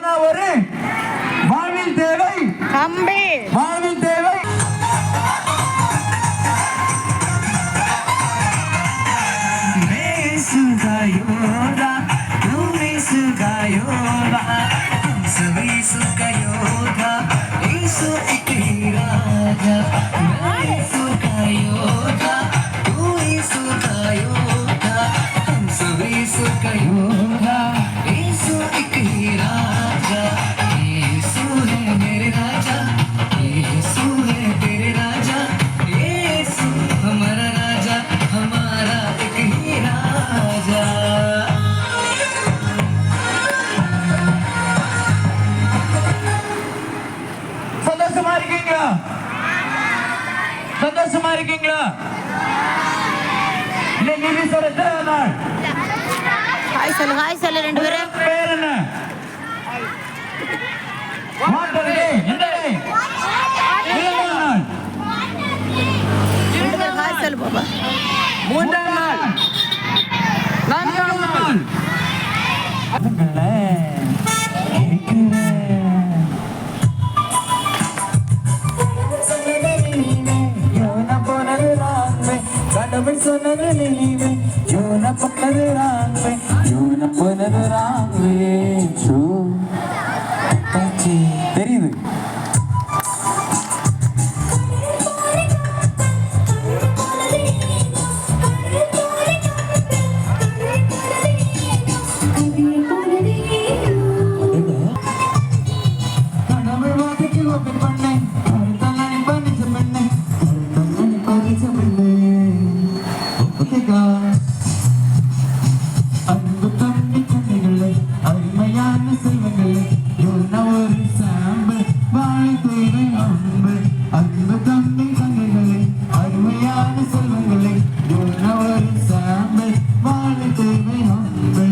ஆனா ஒரு வாழ்வில் தேவை கம்பி, வாழ்வில் தேவை யோதா का योद्धा यीशु एक ही राजा मैं यीशु का योद्धा तू यीशु का योद्धा हम सब यीशु का योद्धा यीशु एक ही राजा यीशु है मेरे राजा यीशु है तेरे राजा यीशु हमारा राजा हमारा एक ही राजा சந்தோஷமா இருக்கீங்களா? இன்னைக்கு ஈஸ்வர தேவ நாள். ஹாய் சொல்லு ரெண்டு பேரும். பேர் என்ன? மாட்டே என்ன டே? நாள். ரெண்டு பேரும் ஹாய் சொல்லு பாப்பா. மூன்றாம் நாள். நான்காம் நாள். அதுங்களே கடவுள் சொன்னது நினைவு ஜோன பக்கது ராங்வே ஜோன போனது ராங்வே ஷூ தெரியுது கடவுள் வார்த்தைக்கு ஓபன் பண்ணேன் தலை பண்ணிச்ச பண்ணேன் பண்ணிச்ச பண்ணேன் அன்பு தம்பி கண்ணிகளே அருமையான செல்வங்களே ஒரு சாம்பு வாழை தூய்மை அன்பு அன்பு தம்பி கண்ணிகளே அருமையான செல்வங்களே ஒரு சாம்பு வாழை தூய்மை அன்பு